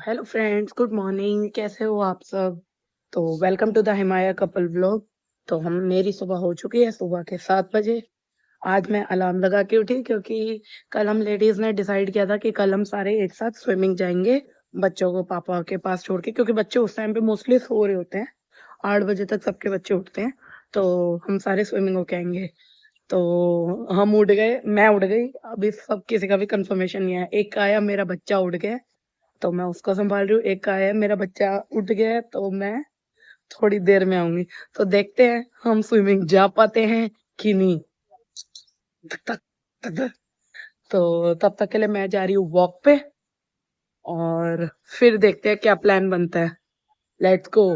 Hello friends, good morning. कैसे हो आप सब? तो welcome to the Himalaya couple vlog. तो हम मेरी सुबह हो चुकी है, सुबह के 7 बजे। आज मैं अलार्म लगा के उठी क्योंकि कल हम लेडीज ने डिसाइड किया था कि कल हम सारे एक साथ स्विमिंग जाएंगे, बच्चों को पापा के पास छोड़ के, क्योंकि बच्चे उस टाइम पे मोस्टली सो रहे होते हैं। 8 बजे तक सबके बच्चे उठते हैं, तो हम सारे स्विमिंग होके आएंगे। तो हम उठ गए, मैं उठ गई। अभी सब किसी का भी कंफर्मेशन नहीं है। एक का आया, मेरा बच्चा उठ गया, तो मैं उसको संभाल रही हूँ। एक का है, मेरा बच्चा उठ गया है, तो मैं थोड़ी देर में आऊंगी। तो देखते हैं हम स्विमिंग जा पाते हैं कि नहीं। तक तक तक तक। तो तब तक के लिए मैं जा रही हूँ वॉक पे, और फिर देखते हैं क्या प्लान बनता है। Let's go.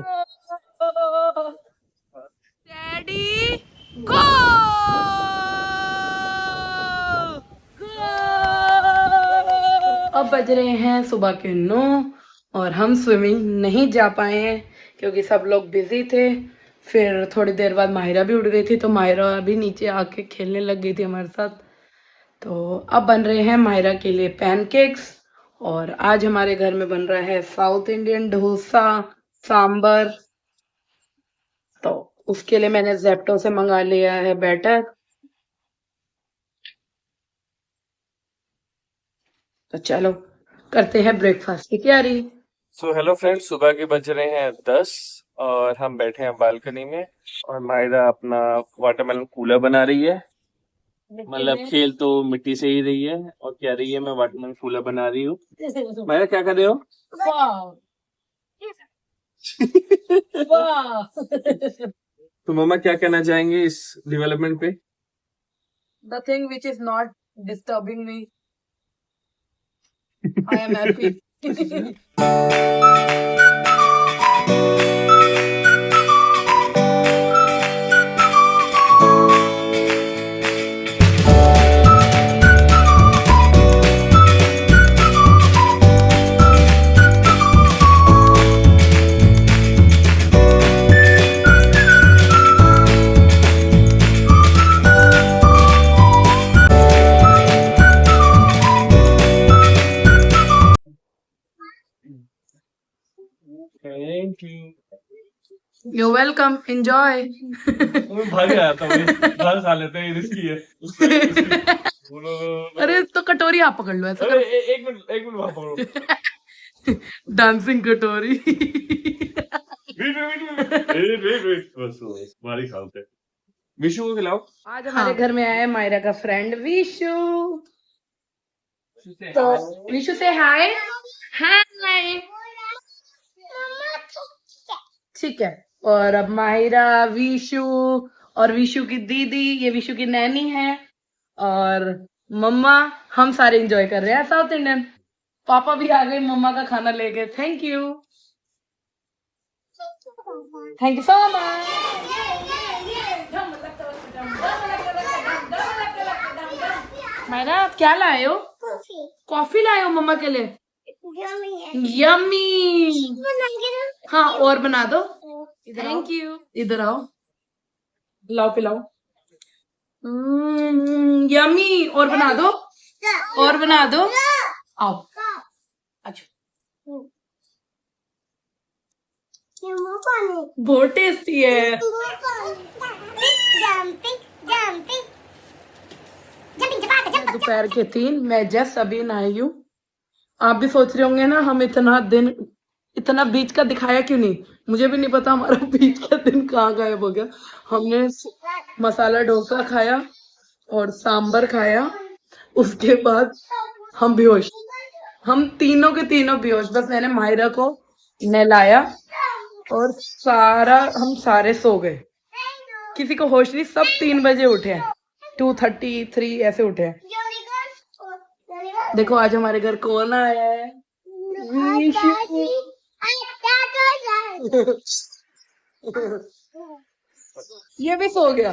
Ready, go! अब बज रहे हैं सुबह के 9, और हम स्विमिंग नहीं जा पाए हैं क्योंकि सब लोग बिजी थे। फिर थोड़ी देर बाद माहिरा भी उठ गई थी, तो माहिरा भी नीचे आके खेलने लग गई थी हमारे साथ। तो अब बन रहे हैं माहिरा के लिए पैनकेक्स, और आज हमारे घर में बन रहा है साउथ इंडियन डोसा सांबर। तो उसके लिए मैंने जेप्टो से मंगा लिया है बैटर। तो चलो करते हैं ब्रेकफास्ट की तैयारी। हेलो फ्रेंड्स, सुबह के बज रहे हैं 10 और हम बैठे हैं बालकनी में। और मायरा अपना वाटरमेलन कूलर बना रही है। मतलब खेल तो मिट्टी से ही रही है और कह रही है मैं वाटरमेलन कूलर बना रही हूँ। मायरा क्या कर रहे हो? तो मम्मा क्या कहना चाहेंगे इस डेवलपमेंट पे? The thing which is not disturbing me, I am happy. Thank you. You're welcome. Enjoy. मैं भाग आया था, भाग खा लेते हैं, रिस्की है। अरे तो कटोरी आप पकड़ लो, ऐसा अरे करो। एक मिनट वहां पकड़ो। डांसिंग कटोरी। वेट बस मारी खाते। विशु को खिलाओ। आज हमारे घर में आया है मायरा का फ्रेंड विशु। तो विशु से हाय। हाय। ठीक है। और अब माहिरा, विशु और विशु की दीदी, ये विशु की नैनी है, और मम्मा, हम सारे एंजॉय कर रहे हैं साउथ इंडियन। पापा भी आ गए मम्मा का खाना लेके। Thank you, thank you so much. Myra आप क्या लाए हो? कॉफी लाए हो मम्मा के लिए? यम्मी। हाँ, और बना दो। Thank you. इधर आओ, पिलाओ पिलाओ। यम्मी, और बना दो, और बना दो। आओ। अच्छा, बहुत टेस्टी है। दोपहर के 3, मैं जस्ट अभी नहाई हूँ। आप भी सोच रहे होंगे ना हम इतना बीच का दिखाया क्यों नहीं। मुझे भी नहीं पता हमारा बीच का दिन कहाँ गायब हो गया। हमने मसाला डोसा खाया और सांबर खाया, उसके बाद हम बेहोश, हम तीनों के तीनों बेहोश। बस मैंने माहिरा को नहलाया और हम सारे सो गए। किसी को होश नहीं, सब 3 बजे उठे हैं, 2:33 ऐसे उठे हैं। देखो आज हमारे घर कौन आया है। ये भी सो गया,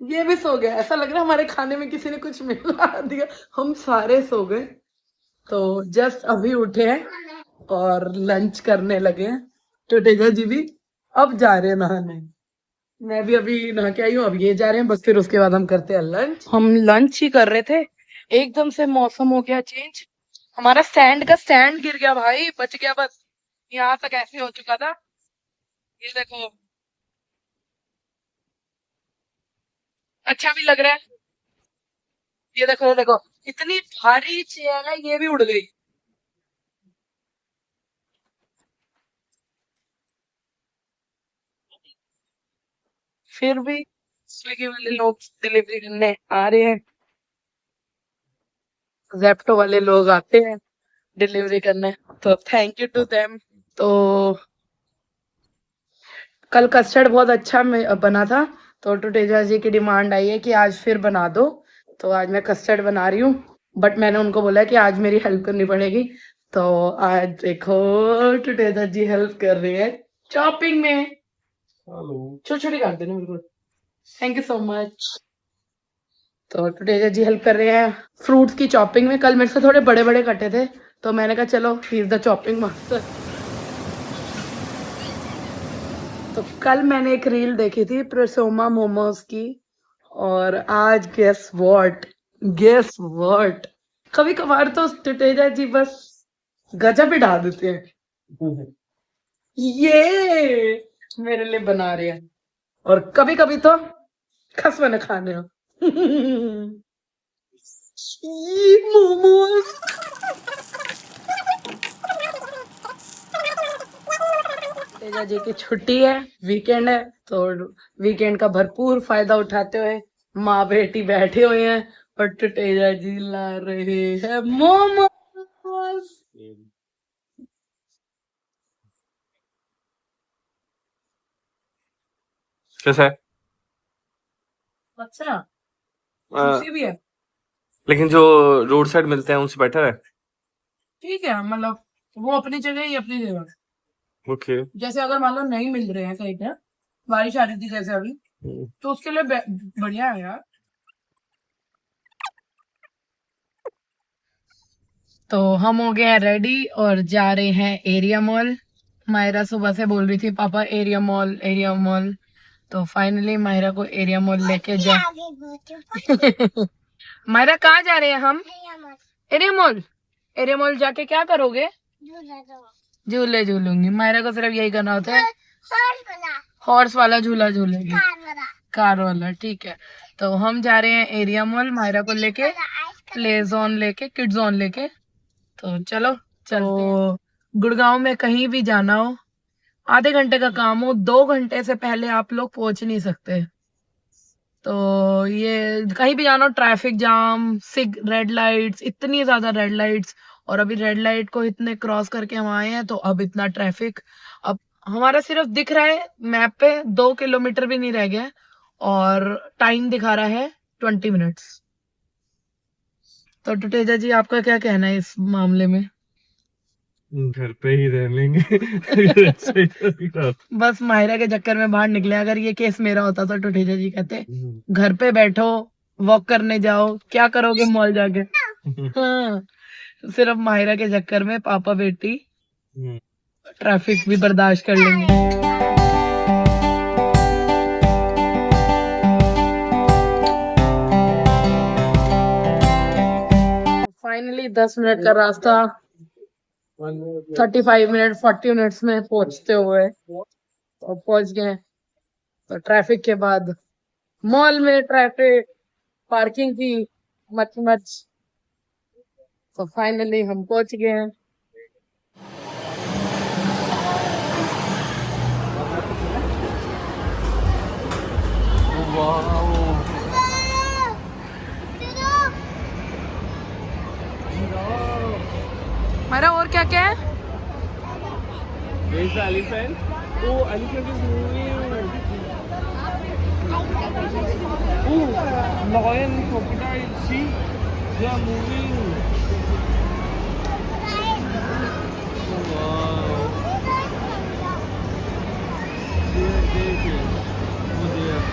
ये भी सो गया। ऐसा लग रहा है हमारे खाने में किसी ने कुछ मिला दिया। हम सारे सो गए। तो जस्ट अभी उठे हैं और लंच करने लगे हैं। टोटेगा जी भी अब जा रहे हैं नहाने। मैं भी अभी नहा के आई हूँ, अब ये जा रहे हैं, बस फिर उसके बाद हम करते हैं लंच। हम लंच ही कर रहे थे, एकदम से मौसम हो गया चेंज। हमारा स्टैंड का स्टैंड गिर गया भाई, बच गया बस। यहाँ तक ऐसे हो चुका था। ये देखो, अच्छा भी लग रहा है। ये देखो, ये देखो, इतनी भारी चेयर है, ये भी उड़ गई। फिर भी स्विगी वाले लोग डिलीवरी करने आ रहे हैं, जेप्टो वाले लोग आते हैं डिलीवरी करने, तो थैंक यू टू देम। तो कल कस्टर्ड बहुत अच्छा बना था, तो टुटेजा जी की डिमांड आई है कि आज फिर बना दो, तो आज मैं कस्टर्ड बना रही हूँ। बट मैंने उनको बोला कि आज मेरी हेल्प करनी पड़ेगी, तो आज देखो टुटेजा जी हेल्प कर रही है चॉपिंग में। छोटी छोटी काट देना बिल्कुल। Thank you so much. तो टुटेजा जी हेल्प कर रहे हैं फ्रूट्स की चॉपिंग में। कल मेरे से थोड़े बड़े बड़े कटे थे, तो मैंने कहा चलो he is the chopping master. तो कल मैंने एक रील देखी थी प्रेसोमा मोमोज की, और आज गेस व्हाट, कभी कभार तो टुटेजा जी बस गजब ही डाल देते हैं। ये मेरे लिए बना रहे हैं, और कभी कभी तो खस मैंने खाने हो। मोमोज। तेजा जी की छुट्टी है, वीकेंड है, तो वीकेंड का भरपूर फायदा उठाते हुए माँ बेटी बैठे हुए हैं, और टुटेजा जी ला रहे हैं मोमोज। कैसा है? अच्छा, आ, खुशी भी है। लेकिन जो रोड साइड मिलते हैं उनसे बेटर है। ठीक है, मतलब वो अपनी जगह, ही अपनी जगह। ओके। जैसे अगर मान लो नहीं मिल रहे हैं कहीं पे, बारिश आ रही थी जैसे अभी, तो उसके लिए बढ़िया है यार। तो हम हो गए हैं रेडी और जा रहे हैं एरिया मॉल। मायरा सुबह से बोल रही थी पापा एरिया मॉल, एरिया मॉल, तो फाइनली मायरा को एरिया मॉल लेके जा। मायरा कहाँ जा रहे हैं हम? Area mall. एरिया मॉल जाके क्या करोगे? झूले झूलूंगी। मायरा को सिर्फ यही करना होता है, हॉर्स वाला झूला झूलेगी, कार वाला। ठीक है, तो हम जा रहे हैं एरिया मॉल मायरा को लेके, प्ले जोन लेके, किड जोन लेके। तो चलो चलते हैं। गुड़गांव में कहीं भी जाना हो, आधे घंटे का काम हो, 2 घंटे से पहले आप लोग पहुंच नहीं सकते। तो ये कहीं भी जाना हो, ट्रैफिक जाम, सिग रेड लाइट्स, इतनी ज्यादा रेड लाइट्स, और अभी रेड लाइट को इतने क्रॉस करके हम आए हैं, तो अब इतना ट्रैफिक। अब हमारा सिर्फ दिख रहा है मैप पे 2 किलोमीटर भी नहीं रह गया, और टाइम दिखा रहा है 20 मिनट्स। तो टुटेजा जी आपका क्या कहना है इस मामले में? घर पे ही रह लेंगे। बस मायरा के चक्कर में बाहर निकले। अगर ये केस मेरा होता तो टुटेजा जी कहते घर पे बैठो, वॉक करने जाओ, क्या करोगे मॉल जाके। हाँ, सिर्फ मायरा के चक्कर में पापा बेटी ट्रैफिक भी बर्दाश्त कर लेंगे। फाइनली 10 मिनट का रास्ता 35 मिनट 40 मिनट्स में पहुंचते हुए तो पहुंच गए। तो ट्रैफिक के बाद मॉल में ट्रैफिक, पार्किंग की मच मच, तो फाइनली हम पहुंच गए हैं। हमारा और क्या क्या है? Where's the elephant? Oh, elephant is moving. Oh, lion, crocodile, see? They are moving. Oh, wow. There. Oh, there.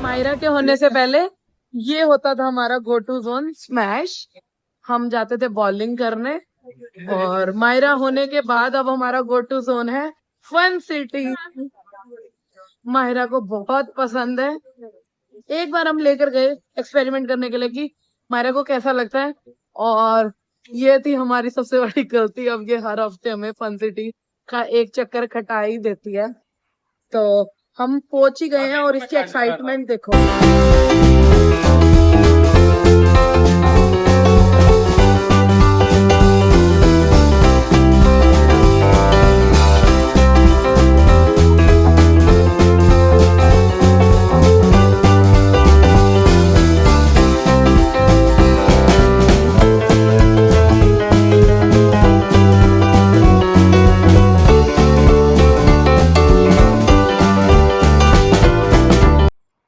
Myra के होने से पहले ये होता था हमारा गो टू जोन स्मैश, हम जाते थे बॉलिंग करने। और मायरा होने के बाद अब हमारा गो टू जोन है फन सिटी। मायरा को बहुत पसंद है। एक बार हम लेकर गए एक्सपेरिमेंट करने के लिए कि मायरा को कैसा लगता है। और ये थी हमारी सबसे बड़ी गलती। अब ये हर हफ्ते हमें फन सिटी का एक चक्कर कटा ही देती है। तो हम पहुंच ही गए हैं और इसकी एक्साइटमेंट देखो।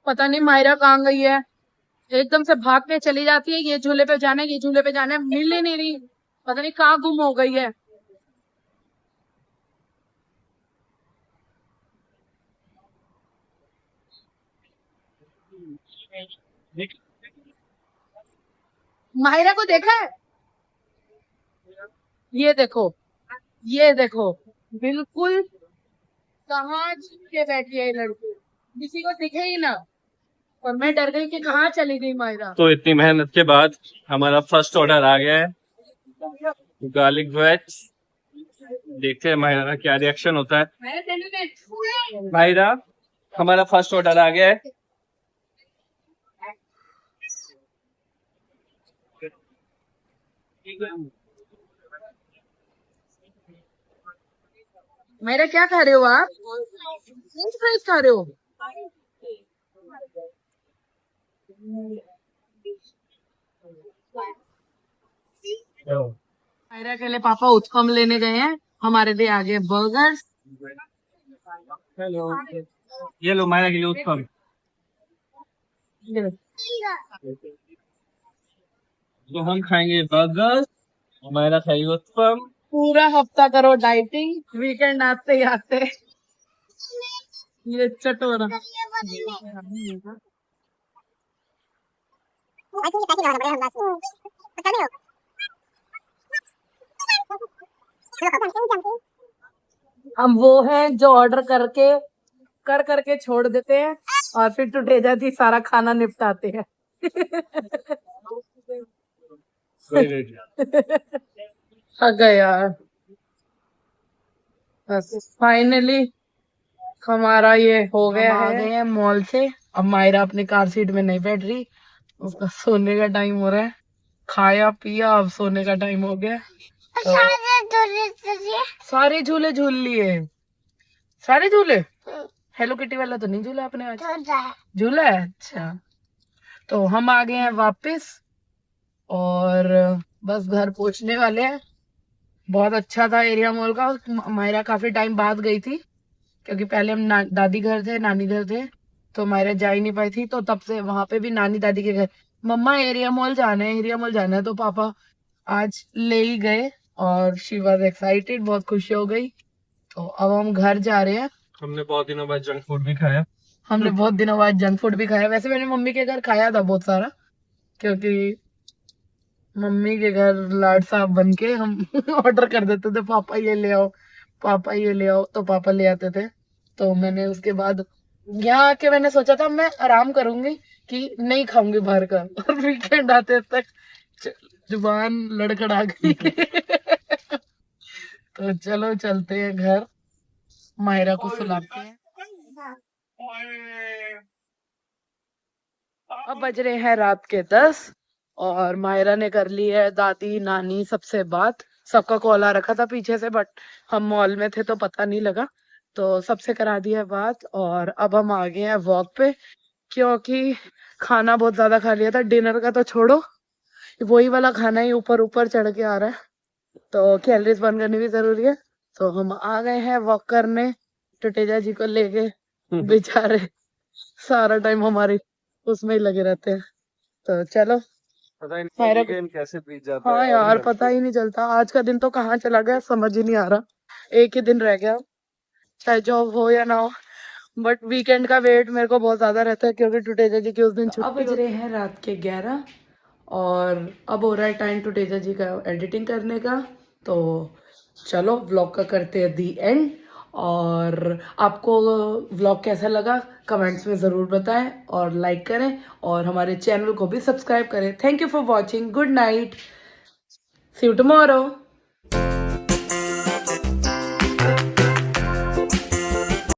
पता नहीं मायरा कहाँ गई है, एकदम से भाग के चली जाती है। ये झूले पे जाना है, ये झूले पे जाना है, मिल ही नहीं रही। पता नहीं कहाँ गुम हो गई है। मायरा को देखा है? ये देखो, ये देखो, बिल्कुल कहाँ के बैठी है ये लड़की, किसी को दिखे ही ना। और मैं डर गई कि कहाँ चली गई मायरा। तो इतनी मेहनत के बाद हमारा फर्स्ट ऑर्डर आ गया है, गार्लिक वेज। देखते हैं मायरा का क्या रिएक्शन होता है। मायरा, हमारा फर्स्ट ऑर्डर आ गया है। मायरा क्या खा रहे हो आप? फ्रेंच फ्राइज खा रहे हो? मायरा के लिए पापा उत्पम लेने गए हैं, हमारे लिए आ गए बर्गर। हेलो, ये लो मायरा के लिए उत्पम। तो हम खाएंगे बर्गर, मायरा खाएगी उत्पम। पूरा हफ्ता करो डाइटिंग, वीकेंड आते ही आते ये चटोरा। हम वो हैं जो ऑर्डर करके छोड़ देते हैं और फिर टूटे जाती सारा खाना निपटाते हैं। थक गए यार। बस फाइनली हमारा ये हो गया है। आ गए हैं मॉल से। अब मायरा अपनी कार सीट में नहीं बैठ रही, उसका सोने का टाइम हो रहा है। खाया पिया, अब सोने का टाइम हो गया। तो सारे झूले झूल लिए, सारे झूले। हेलो किटी वाला तो नहीं झूला आपने आज? झूला है, अच्छा। तो हम आ गए हैं वापस और बस घर पहुंचने वाले हैं। बहुत अच्छा था एरिया मॉल का। मायरा काफी टाइम बाद गई थी क्योंकि पहले हम दादी घर थे, नानी घर थे, तो मायरा जा ही नहीं पाई थी। तो तब से वहां पे भी नानी दादी के घर, मम्मा एरिया मॉल जाना है, एरिया मॉल जाना है। तो पापा आज ले ही गए और शी वॉज एक्साइटेड, बहुत खुशी हो गई। तो अब हम घर जा रहे हैं। हमने बहुत दिनों बाद जंक फूड भी खाया। हमने बहुत दिनों बाद जंक फूड भी खाया। वैसे मैंने मम्मी के घर खाया था बहुत सारा, क्योंकि मम्मी के घर लाड साहब बन के हम ऑर्डर कर देते थे, पापा ये ले आओ, पापा ये ले आओ, तो पापा ले आते थे। तो मैंने उसके बाद यहाँ आके मैंने सोचा था मैं आराम करूंगी कि नहीं खाऊंगी बाहर का, और वीकेंड आते तक जुबान लड़खड़ा गई। तो चलो चलते हैं घर, मायरा को सुलाते हैं। अब बज रहे हैं रात के 10 और मायरा ने कर ली है दादी नानी सबसे बात। सबका कॉल आ रखा था पीछे से, बट हम मॉल में थे तो पता नहीं लगा। तो सबसे करा दी है बात और अब हम आ गए हैं वॉक पे, क्योंकि खाना बहुत ज्यादा खा लिया था। डिनर का तो छोड़ो, वही वाला खाना ही ऊपर ऊपर चढ़ के आ रहा है, तो कैलोरीज बर्न करनी भी जरूरी है। तो हम आ गए हैं वॉक करने टुटेजा जी को लेके। बेचारे सारा टाइम हमारे उसमें ही लगे रहते हैं। तो चलो, पता ही मायरा नहीं कैसे बीत जाता हाँ है। यार, पता ही नहीं चलता। आज का दिन तो कहाँ चला गया समझ ही नहीं आ रहा। एक ही दिन रह गया, चाहे जॉब हो या ना हो, बट वीकेंड का वेट मेरे को बहुत ज्यादा रहता है, क्योंकि टुटेजा जी की उस दिन छुट्टी। अब बज रहे हैं रात के 11 और अब हो रहा है टाइम टुटेजा जी का एडिटिंग करने का। तो चलो व्लॉग का करते हैं दी एंड। और आपको व्लॉग कैसा लगा कमेंट्स में ज़रूर बताएं और लाइक करें और हमारे चैनल को भी सब्सक्राइब करें। Thank you for watching. Good night, see you tomorrow.